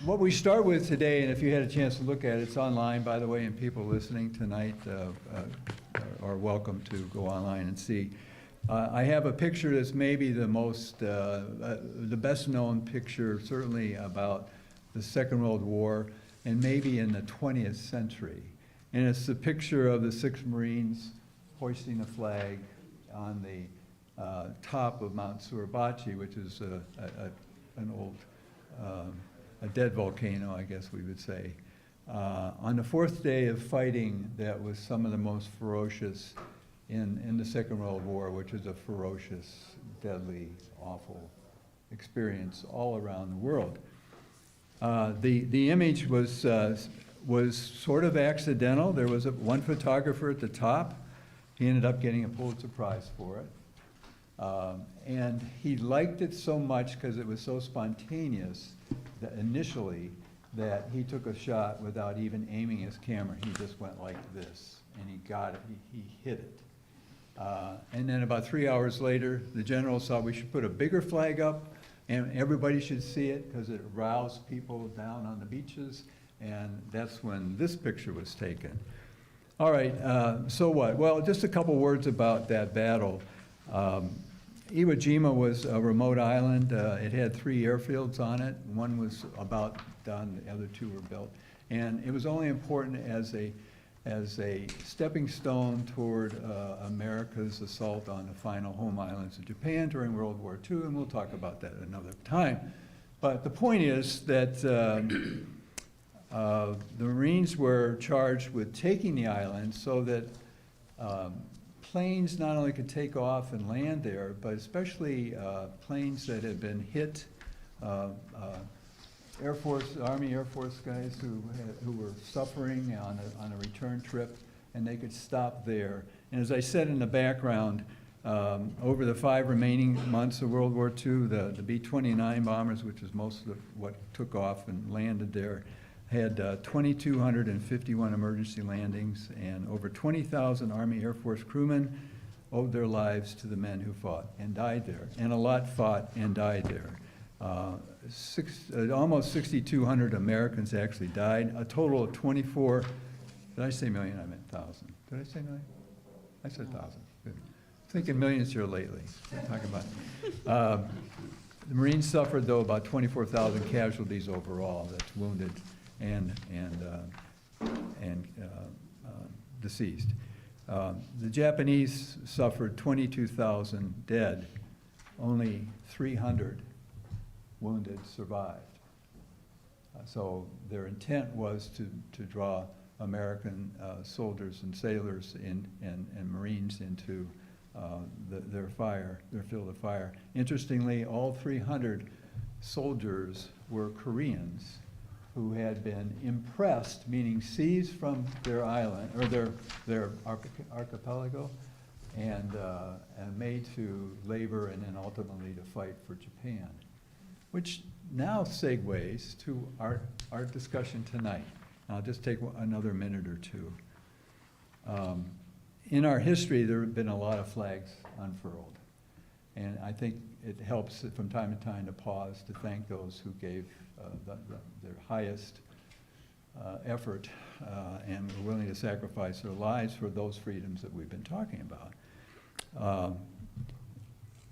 What we start with today, and if you had a chance to look at it, it's online, by the way, and people listening tonight are welcome to go online and see. I have a picture that's maybe the best known picture, certainly about the Second World War, and maybe in the 20th century. And it's the picture of the 6 Marines hoisting a flag on the top of Mount Suribachi, which is an old, a dead volcano, I guess we would say. On the 4th day of fighting, that was some of the most ferocious in the Second World War, which is a ferocious, deadly, awful experience all around the world. The image was sort of accidental. There was one photographer at the top. He ended up getting a Pulitzer Prize for it. And he liked it so much because it was so spontaneous that initially that he took a shot without even aiming his camera. He just went like this, and he got it. He hit it. And then about 3 hours later, the generals thought we should put a bigger flag up, and everybody should see it because it roused people down on the beaches, and that's when this picture was taken. All right, so what? Well, just a couple words about that battle. Iwo Jima was a remote island. It had 3 airfields on it. One was about done, the other 2 were built. And it was only important as a stepping stone toward America's assault on the final home islands of Japan during World War II, and we'll talk about that another time. But the point is that the Marines were charged with taking the island so that planes not only could take off and land there, but especially planes that had been hit, Air Force, Army Air Force guys who were suffering on a return trip, and they could stop there. And as I said in the background, over the 5 remaining months of World War II, the B-29 bombers, which is most of what took off and landed there, had 2,251 emergency landings, and over 20,000 Army Air Force crewmen owed their lives to the men who fought and died there. And a lot fought and died there. Almost 6,200 Americans actually died. A total of 24, did I say million? I meant thousand. Did I say million? I said thousand. Good. Thinking millions here lately. Talking about the Marines suffered, though, about 24,000 casualties overall. That's wounded and deceased. The Japanese suffered 22,000 dead. Only 300 wounded survived. So their intent was to draw American soldiers and sailors and Marines into their field of fire. Interestingly, all 300 soldiers were Koreans who had been impressed, meaning seized from their island, or their archipelago, and made to labor and then ultimately to fight for Japan. Which now segues to our discussion tonight. I'll just take another minute or two. In our history, there have been a lot of flags unfurled. And I think it helps from time to time to pause to thank those who gave their highest effort and were willing to sacrifice their lives for those freedoms that we've been talking about.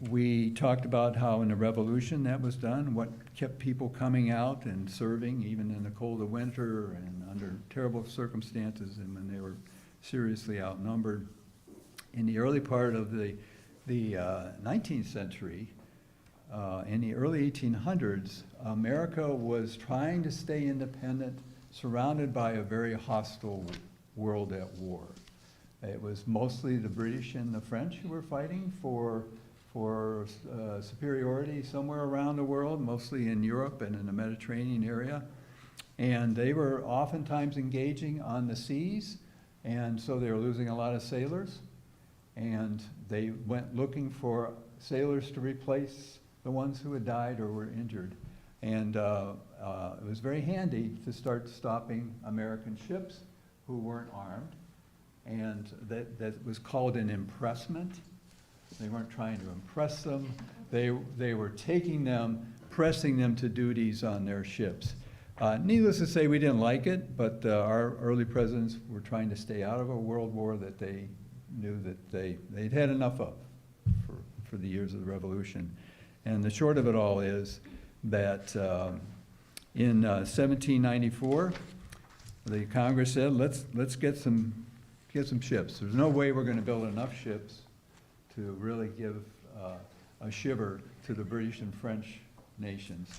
We talked about how in the Revolution that was done, what kept people coming out and serving even in the cold of winter and under terrible circumstances and when they were seriously outnumbered. In the early part of the 19th century, in the early 1800s, America was trying to stay independent, surrounded by a very hostile world at war. It was mostly the British and the French who were fighting for superiority somewhere around the world, mostly in Europe and in the Mediterranean area. And they were oftentimes engaging on the seas, and so they were losing a lot of sailors. And they went looking for sailors to replace the ones who had died or were injured. And it was very handy to start stopping American ships who weren't armed. And that was called an impressment. They weren't trying to impress them. They were taking them, pressing them to duties on their ships. Needless to say, we didn't like it, but our early presidents were trying to stay out of a world war that they knew that they'd had enough of for the years of the Revolution. And the short of it all is that in 1794, the Congress said, let's get some ships. There's no way we're going to build enough ships to really give a shiver to the British and French nations.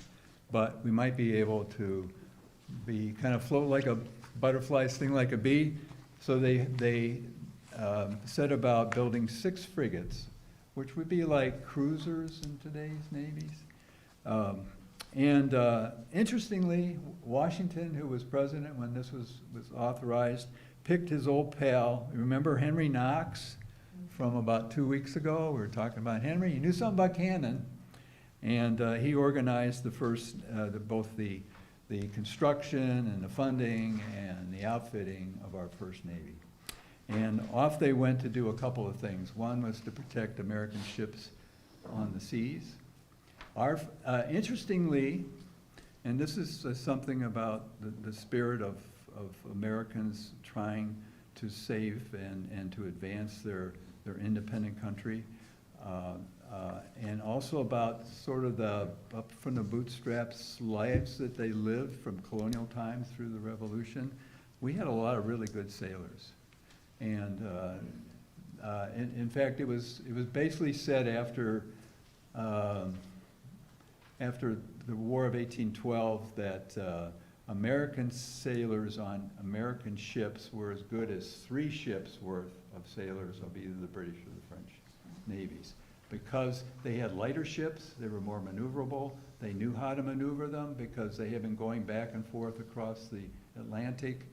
But we might be able to be kind of float like a butterfly, sting like a bee. So they set about building 6 frigates, which would be like cruisers in today's navies. Interestingly, Washington, who was president when this was authorized, picked his old pal. Remember Henry Knox from about 2 weeks ago? We were talking about Henry. He knew something about cannon. And he organized the first, both the construction and the funding and the outfitting of our first Navy. And off they went to do a couple of things. One was to protect American ships on the seas. Interestingly, and this is something about the spirit of Americans trying to save and to advance their independent country. And also about sort of the up from the bootstraps lives that they lived from colonial times through the Revolution. We had a lot of really good sailors. And in fact, it was basically said after the War of 1812 that American sailors on American ships were as good as 3 ships worth of sailors of either the British or the French navies. Because they had lighter ships, they were more maneuverable, they knew how to maneuver them because they had been going back and forth across the Atlantic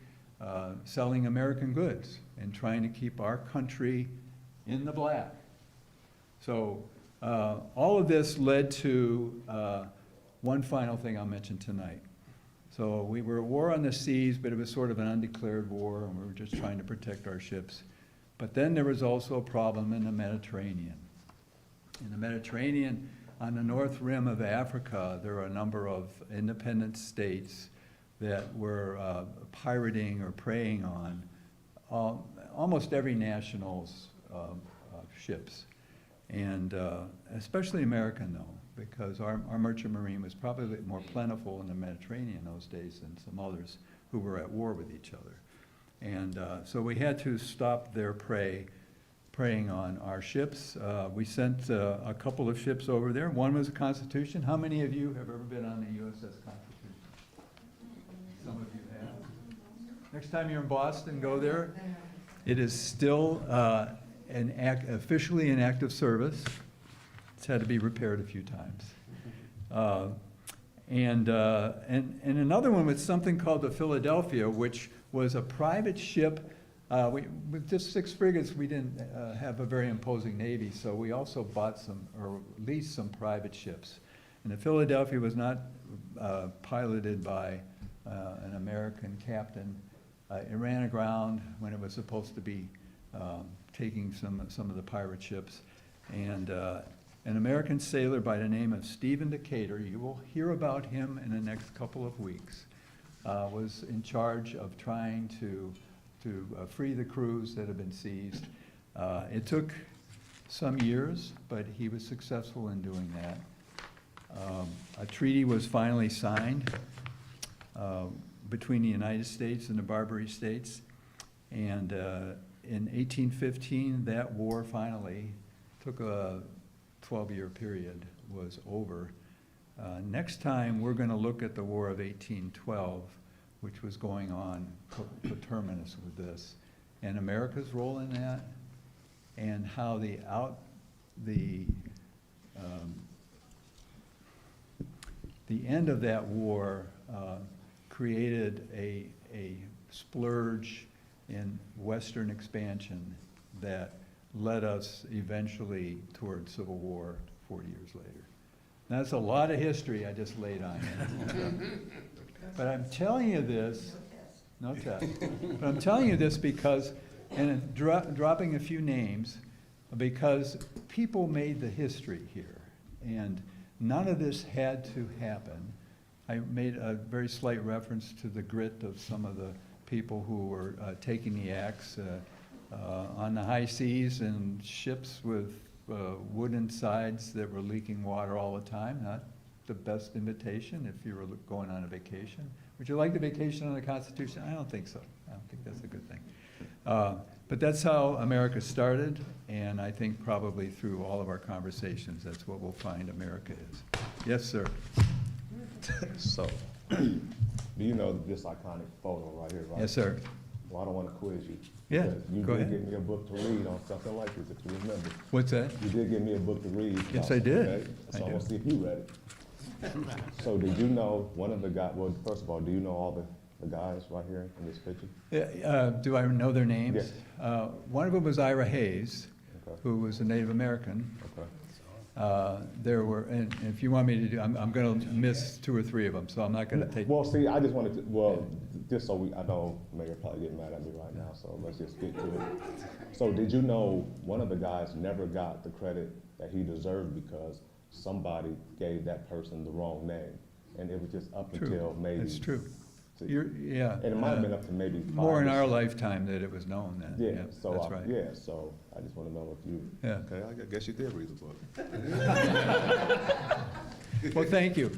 selling American goods and trying to keep our country in the black. So all of this led to one final thing I'll mention tonight. So we were at war on the seas, but it was sort of an undeclared war, and we were just trying to protect our ships. But then there was also a problem in the Mediterranean. In the Mediterranean, on the north rim of Africa, there are a number of independent states that were pirating or preying on almost every national's ships. And especially American, though, because our merchant marine was probably more plentiful in the Mediterranean those days than some others who were at war with each other. And so we had to stop their preying on our ships. We sent a couple of ships over there. One was a Constitution. How many of you have ever been on the USS Constitution? Some of you have. Next time you're in Boston, go there. It is still officially in active service. It's had to be repaired a few times. And another one was something called the Philadelphia, which was a private ship. With just 6 frigates, we didn't have a very imposing navy, so we also bought some, or leased some private ships. And the Philadelphia was not piloted by an American captain. It ran aground when it was supposed to be taking some of the pirate ships. And an American sailor by the name of Stephen Decatur, you will hear about him in the next couple of weeks, was in charge of trying to free the crews that had been seized. It took some years, but he was successful in doing that. A treaty was finally signed between the United States and the Barbary States. And in 1815, that war finally took a 12-year period, was over. Next time, we're going to look at the War of 1812, which was going on coterminous with this, and America's role in that, and how the end of that war created a splurge in Western expansion that led us eventually toward civil war 40 years later. Now, that's a lot of history I just laid on you. But I'm telling you this, no test, but I'm telling you this because, and dropping a few names, because people made the history here, and none of this had to happen. I made a very slight reference to the grit of some of the people who were taking the axe on the high seas and ships with wooden sides that were leaking water all the time. Not the best invitation if you were going on a vacation. Would you like the vacation on the Constitution? I don't think so. I don't think that's a good thing. But that's how America started, and I think probably through all of our conversations, that's what we'll find America is. Yes, sir. So, do you know this iconic photo right here, right? Yes, sir. Well, I don't want to quiz you. Yeah, because you go did ahead. give me a book to read on something like this, if you remember. What's that? You did give me a book to read. Yes, I did. Okay? I So I want do. to see if you read it. So did you know one of the guys, well, first of all, do you know all the guys right here in this picture? Yeah, do I know their names? Yes. One of them was Ira Hayes, Okay. who was a Native American. Okay. There were, and if you want me to do, I'm going to miss 2 or 3 of them, so I'm not going to take. Well, see, I just wanted to, well, just so I know Mayor probably getting mad at me right now, so let's just get to it. So did you know one of the guys never got the credit that he deserved because somebody gave that person the wrong name? And it was just up True. until maybe. That's true. See, Yeah. And it might have been up to maybe 5 More in or our so. lifetime that it was known then. Yeah, so, That's right. yeah, so I just want to know if you. Yeah. Okay, I guess you did read the book. Well, thank you.